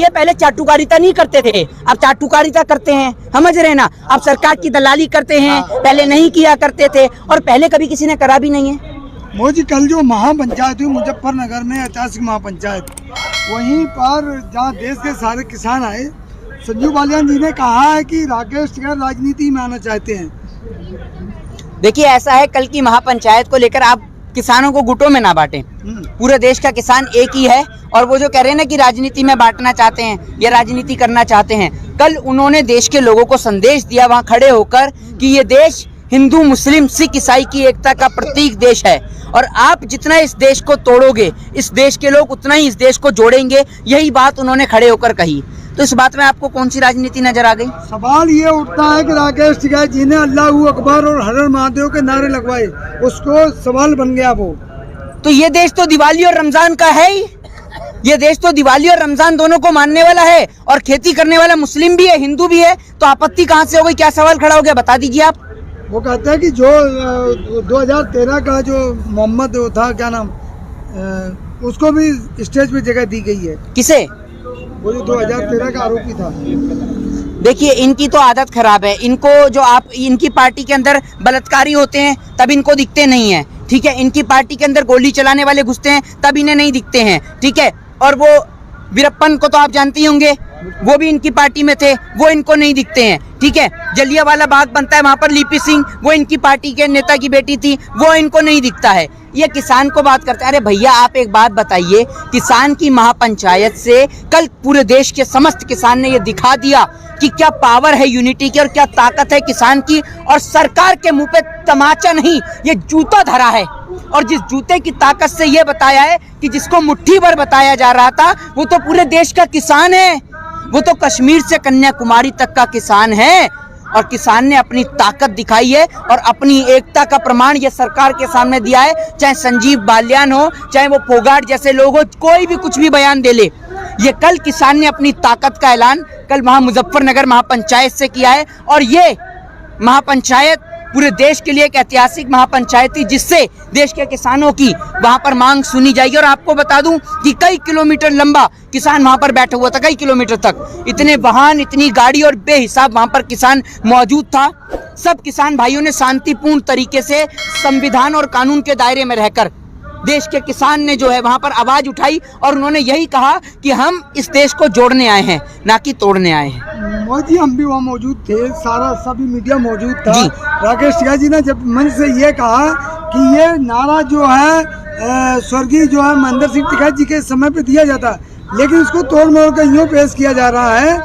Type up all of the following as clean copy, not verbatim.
ये पहले चाटुकारिता नहीं करते थे, अब चाटुकारिता करते हैं, समझ रहे ना। अब सरकार की दलाली करते हैं, पहले नहीं किया करते थे और पहले कभी किसी ने करा भी नहीं है। मोदी जी कल जो महापंचायत हुई मुजफ्फरनगर में, ऐतिहासिक महापंचायत, वहीं पर जहाँ देश के सारे किसान आए, संजीव बालियान जी ने कहा है कि राकेश टिकैत राजनीति में आना चाहते हैं। देखिए ऐसा है, कल की महापंचायत को लेकर आप किसानों को गुटों में ना बांटें। पूरे देश का किसान एक ही है और वो जो कह रहे हैं ना कि राजनीति में बांटना चाहते हैं या राजनीति करना चाहते हैं, कल उन्होंने देश के लोगों को संदेश दिया वहां खड़े होकर कि ये देश हिंदू मुस्लिम सिख ईसाई की एकता का प्रतीक देश है और आप जितना इस देश को तोड़ोगे, इस देश के लोग उतना ही इस देश को जोड़ेंगे। यही बात उन्होंने खड़े होकर कही। तो इस बात में आपको कौन सी राजनीति नजर आ गई? सवाल ये उठता है कि राकेश टिकैत जी ने अल्लाहू अकबर और हर हर महादेव के नारे लगवाए, उसको सवाल बन गया वो। तो ये देश तो दिवाली और रमजान का है ही। ये देश तो दिवाली और रमजान दोनों को मानने वाला है और खेती करने वाला मुस्लिम भी है, हिंदू भी है। तो आपत्ति कहाँ से हो गई? क्या सवाल खड़ा हो गया, बता दीजिए आप। वो कहते हैं कि जो 2013 का जो मोहम्मद था, क्या नाम, उसको भी स्टेज पे जगह दी गई है। किसे? वो जो 2013 का आरोपी था। देखिए इनकी तो आदत खराब है। इनको जो आप इनकी पार्टी के अंदर बलात्कारी होते हैं तब इनको दिखते नहीं है, ठीक है। इनकी पार्टी के अंदर गोली चलाने वाले घुसते हैं तब इन्हें नहीं दिखते हैं, ठीक है। और वो वीरप्पन को तो आप जानते ही होंगे, वो भी इनकी पार्टी में थे, वो इनको नहीं दिखते हैं, ठीक है। जलियांवाला बाग बनता है, वहां पर लिपि सिंह, वो इनकी पार्टी के नेता की बेटी थी, वो इनको नहीं दिखता है। ये किसान को बात करते हैं। अरे भैया आप एक बात बताइए, किसान की महापंचायत से कल पूरे देश के समस्त किसान ने ये दिखा दिया कि क्या पावर है यूनिटी की और क्या ताकत है किसान की, और सरकार के मुंह पे तमाचा नहीं, ये जूता धरा है। और जिस जूते की ताकत से ये बताया है कि जिसको मुट्ठी भर बताया जा रहा था, वो तो पूरे देश का किसान है, वो तो कश्मीर से कन्याकुमारी तक का किसान है। और किसान ने अपनी ताकत दिखाई है और अपनी एकता का प्रमाण ये सरकार के सामने दिया है। चाहे संजीव बालियान हो, चाहे वो फोगाट जैसे लोग हो, कोई भी कुछ भी बयान दे ले, ये कल किसान ने अपनी ताकत का ऐलान कल वहां मुजफ्फरनगर महापंचायत से किया है। और ये महापंचायत पूरे देश के लिए एक ऐतिहासिक महापंचायत थी, जिससे देश के किसानों की वहां पर मांग सुनी जाएगी। और आपको बता दूं कि कई किलोमीटर लंबा किसान वहां पर बैठा हुआ था, कई किलोमीटर तक इतने वाहन, इतनी गाड़ी और बेहिसाब वहां पर किसान मौजूद था। सब किसान भाइयों ने शांतिपूर्ण तरीके से संविधान और कानून के दायरे में रहकर देश के किसान ने जो है वहां पर आवाज उठाई और उन्होंने यही कहा कि हम इस देश को जोड़ने आए हैं, ना कि तोड़ने आए हैं। मोदी हम भी वहाँ मौजूद थे, सारा सभी मीडिया मौजूद था। राकेश टिकैत जी ने जब मंच से ये कहा कि ये नारा जो है स्वर्गीय जो है महेंद्र सिंह टिकैत जी के समय पे दिया जाता, लेकिन इसको तोड़ मोड़ कर यूँ पेश किया जा रहा है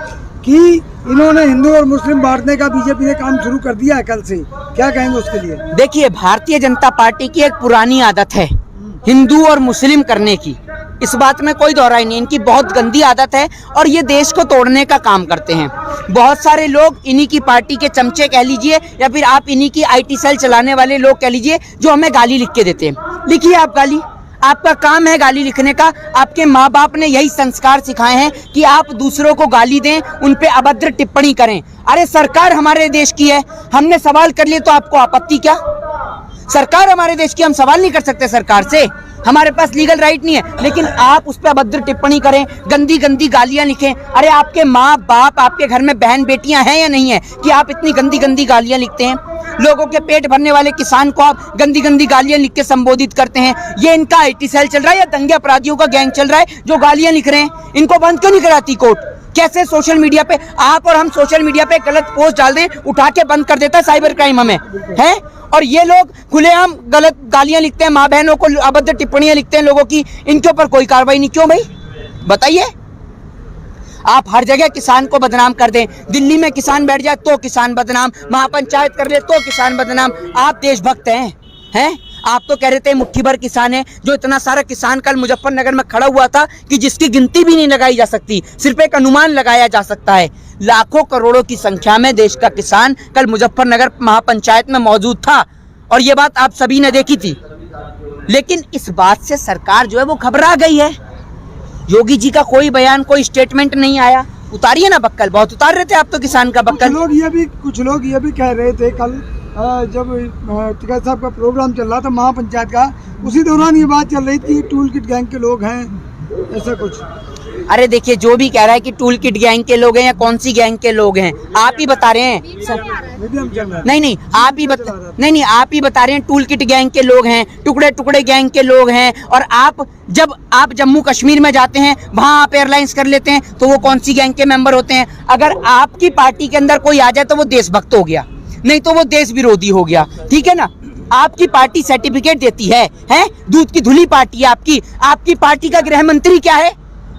कि इन्होंने हिंदू और मुस्लिम बांटने का बीजेपी ने काम शुरू कर दिया है कल से। क्या कहेंगे उसके लिए? देखिए भारतीय जनता पार्टी की एक पुरानी आदत है हिंदू और मुस्लिम करने की, इस बात में कोई दोहराई नहीं। इनकी बहुत गंदी आदत है और ये देश को तोड़ने का काम करते हैं। बहुत सारे लोग इन्हीं की पार्टी के चमचे कह लीजिए या फिर आप इन्हीं की IT सेल चलाने वाले लोग कह लीजिए, जो हमें गाली लिख के देते हैं। लिखिए आप गाली, आपका काम है गाली लिखने का। आपके माँ बाप ने यही संस्कार सिखाए हैं कि आप दूसरों को गाली दें, उन पे अभद्र टिप्पणी करें। अरे सरकार हमारे देश की है, हमने सवाल कर लिए तो आपको आपत्ति क्या? सरकार हमारे देश की, हम सवाल नहीं कर सकते सरकार से, हमारे पास लीगल राइट नहीं है। लेकिन आप उस पर अभद्र टिप्पणी करें, गंदी गंदी गालियां लिखें। अरे आपके माँ बाप, आपके घर में बहन बेटियां हैं या नहीं है कि आप इतनी गंदी गंदी गालियां लिखते हैं? लोगों के पेट भरने वाले किसान को आप गंदी गंदी गालियां लिख के संबोधित करते हैं। ये इनका IT सेल चल रहा है या दंगे अपराधियों का गैंग चल रहा है जो गालियां लिख रहे हैं? इनको बंद क्यों नहीं कराती कोर्ट? कैसे सोशल मीडिया पे आप और हम सोशल मीडिया पे गलत पोस्ट डाल दें, उठा के बंद कर देता है साइबर क्राइम हमें, है? और ये लोग खुलेआम गलत गालियां लिखते हैं, माँ बहनों को अभद्र टिप्पणियां लिखते हैं लोगों की, इनके ऊपर कोई कार्रवाई नहीं। क्यों भाई बताइए? आप हर जगह किसान को बदनाम कर दें। दिल्ली में किसान बैठ जाए तो किसान बदनाम, महापंचायत कर ले तो किसान बदनाम। आप देशभक्त हैं? आप तो कह रहे थे मुट्ठी भर किसान है। जो इतना सारा किसान कल मुजफ्फरनगर में खड़ा हुआ था कि जिसकी गिनती भी नहीं लगाई जा सकती, सिर्फ एक अनुमान लगाया जा सकता है। लाखों करोड़ों की संख्या में देश का किसान कल मुजफ्फरनगर महापंचायत में मौजूद था और ये बात आप सभी ने देखी थी। लेकिन इस बात से सरकार जो है वो घबरा गई है। योगी जी का कोई बयान, कोई स्टेटमेंट नहीं आया। उतारिए ना बक्कल, बहुत उतार रहे थे आप तो किसान का बक्कल। कुछ लोग ये भी कह रहे थे कल जब टिकैत साहब का प्रोग्राम चल रहा था महापंचायत का, उसी दौरान ये बात चल रही थी टूल किट गैंग के लोग हैं, ऐसा कुछ। अरे देखिए, जो भी कह रहा है कि टूल किट गैंग के लोग हैं या कौन सी गैंग के लोग हैं, आप ही बता रहे हैं। नहीं, आप ही बता रहे हैं टूल किट गैंग के लोग हैं, टुकड़े टुकड़े गैंग के लोग हैं। और जब आप जम्मू कश्मीर में जाते हैं, वहां आप एयरलाइंस कर लेते हैं, तो वो कौन सी गैंग के मेंबर होते हैं? अगर आपकी पार्टी के अंदर कोई आ जाए तो वो देशभक्त हो गया, नहीं तो वो देश विरोधी हो गया, ठीक है ना। आपकी पार्टी सर्टिफिकेट देती है दूध की धुली पार्टी है आपकी पार्टी का गृह मंत्री क्या है?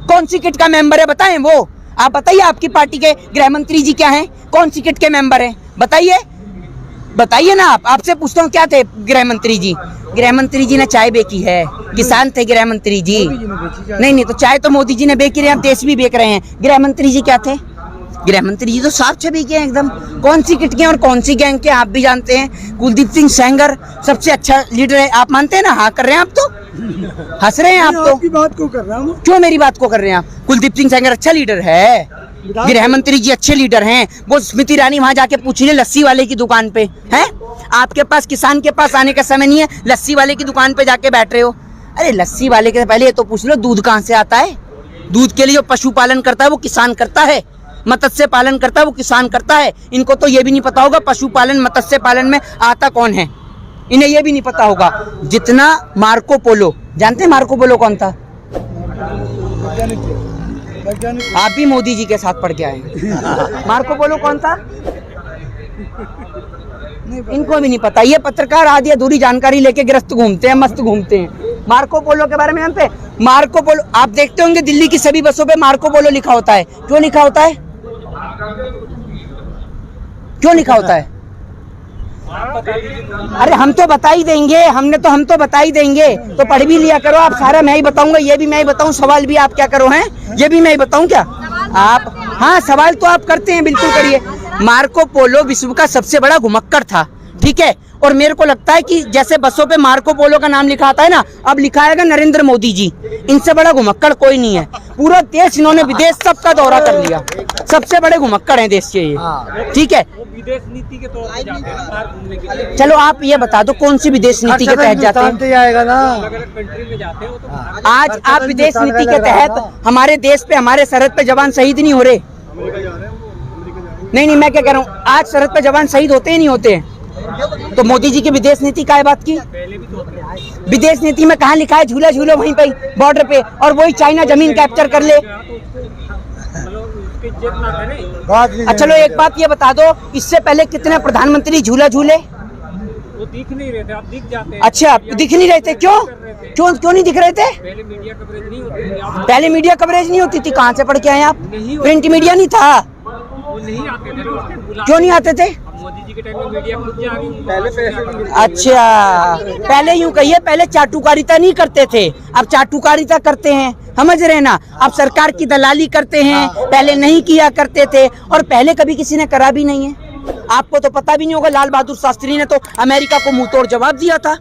कौन सी किट का मेंबर है? बताएं वो, आप बताइए, आपकी पार्टी के गृह मंत्री जी क्या हैं? कौन सी किट के मेंबर हैं? बताइए ना। आपसे पूछता हूँ, क्या थे गृह मंत्री जी? गृह मंत्री जी ने चाय बेची है, किसान थे गृह मंत्री जी। नहीं, तो चाय तो मोदी जी ने बेची रहे हैं, आप देश भी बेच रहे हैं। गृह मंत्री जी क्या थे? गृह मंत्री जी तो साफ छवि के हैं एकदम। कौन सी किट के और कौन सी गैंग के आप भी जानते हैं। कुलदीप सिंह सेंगर सबसे अच्छा लीडर है, आप मानते हैं ना? हाँ कर रहे हैं आप, तो हंस रहे हैं आप। तो आपकी बात को कर रहा हूँ। क्यों मेरी बात को कर रहे हैं आप? कुलदीप सिंह सेंगर अच्छा लीडर है, गृह मंत्री जी अच्छे लीडर हैं। वो स्मृति ईरानी वहां जाके पूछिए लस्सी वाले की दुकान पे है। आपके पास किसान के पास आने का समय नहीं है, लस्सी वाले की दुकान पे जाके बैठ रहे हो। अरे लस्सी वाले के पहले ये तो पूछ लो दूध कहाँ से आता है। दूध के लिए जो पशुपालन करता है वो किसान करता है, मत्स्य पालन करता है वो किसान करता है। इनको तो ये भी नहीं पता होगा पशुपालन मत्स्य पालन में आता कौन है, इन्हें ये भी नहीं पता होगा। जितना मार्को पोलो, जानते हैं मार्को पोलो कौन था? आप भी मोदी जी के साथ पढ़ के आए। मार्को पोलो कौन था? इनको भी नहीं पता। ये पत्रकार आधी अधूरी जानकारी लेके गिरफ्त घूमते हैं, मस्त घूमते हैं। मार्को पोलो के बारे में जानते हैं? मार्को पोलो आप देखते होंगे दिल्ली की सभी बसों पे मार्को पोलो लिखा होता है। क्यों लिखा होता है? क्यों लिखा होता है? अरे हम तो बता ही देंगे, हम तो बता ही देंगे। तो पढ़ भी लिया करो आप, सारा मैं ही बताऊंगा, ये भी मैं ही बताऊं, सवाल भी आप क्या करो हैं, ये भी मैं ही बताऊं क्या आप? हाँ सवाल तो आप करते हैं, बिल्कुल करिए। मार्को पोलो विश्व का सबसे बड़ा घुमक्कड़ था, ठीक है। और मेरे को लगता है कि जैसे बसों पे मार्को पोलो का नाम लिखा आता है ना, अब लिखा आएगा नरेंद्र मोदी जी। इनसे बड़ा घुमक्कड़ कोई नहीं है। पूरा देश इन्होंने विदेश सबका दौरा कर लिया, सबसे बड़े घुमक्कड़ हैं देश के ये, ठीक है। विदेश नीति के तौर पे जाते हैं बाहर घूमने के लिए। चलो आप ये बता दो कौन सी विदेश नीति के तहत जाते हैं? आएगा ना, अलग अलग कंट्री में जाते हो तो आज आप विदेश नीति के तहत हमारे देश पे, हमारे सरहद पे जवान शहीद नहीं हो रहे। नहीं, मैं क्या कह रहा हूँ, आज सरहद पे जवान शहीद होते ही नहीं होते। तो मोदी जी की विदेश नीति का बात की? विदेश नीति में कहाँ लिखा है झूला झूलो वहीं पे बॉर्डर पे, और वही चाइना जमीन कैप्चर कर ले। अच्छा चलो एक बात ये बता दो, इससे पहले कितने प्रधानमंत्री झूला झूले? वो दिख नहीं रहे थे, अब दिख जाते हैं। अच्छा दिख नहीं रहे थे, क्यों नहीं दिख रहे थे? पहले मीडिया कवरेज नहीं होती थी। पहले मीडिया कवरेज नहीं होती थी, कहाँ से पढ़ के आए आप? प्रिंट मीडिया नहीं था, वो नहीं आते थे। क्यों नहीं आते थे? मोदी जी के टाइम में मीडिया खुद जा रही पहले अच्छा पहले यूं कहिए, पहले चाटुकारिता नहीं करते थे, अब चाटुकारिता करते हैं, समझ रहे ना। अब सरकार की दलाली करते हैं, पहले नहीं किया करते थे, और पहले कभी किसी ने करा भी नहीं है। आपको तो पता भी नहीं होगा, लाल बहादुर शास्त्री ने तो अमेरिका को मुंह तोड़ जवाब दिया था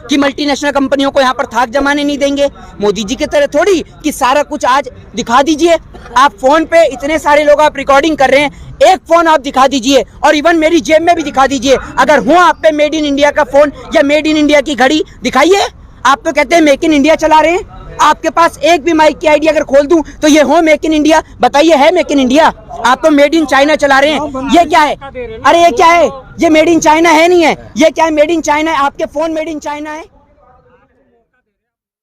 कि मल्टीनेशनल कंपनियों को यहाँ पर थाक जमाने नहीं देंगे। मोदी जी की तरह थोड़ी कि सारा कुछ आज दिखा दीजिए। आप फोन पे इतने सारे लोग आप रिकॉर्डिंग कर रहे हैं, एक फोन आप दिखा दीजिए, और इवन मेरी जेब में भी दिखा दीजिए। अगर हो आप पे मेड इन इंडिया का फोन या मेड इन इंडिया की घड़ी दिखाइए। आप तो कहते हैं मेक इन इंडिया चला रहे हैं, आपके पास एक भी माइक की आईडी अगर खोल दूं तो ये हो मेक इन इंडिया? बताइए है मेक इन इंडिया? आप तो मेड इन चाइना चला रहे हैं। ये क्या है? अरे ये क्या है? ये मेड इन चाइना है नहीं है, ये क्या है? मेड इन चाइना है, आपके फोन मेड इन चाइना है।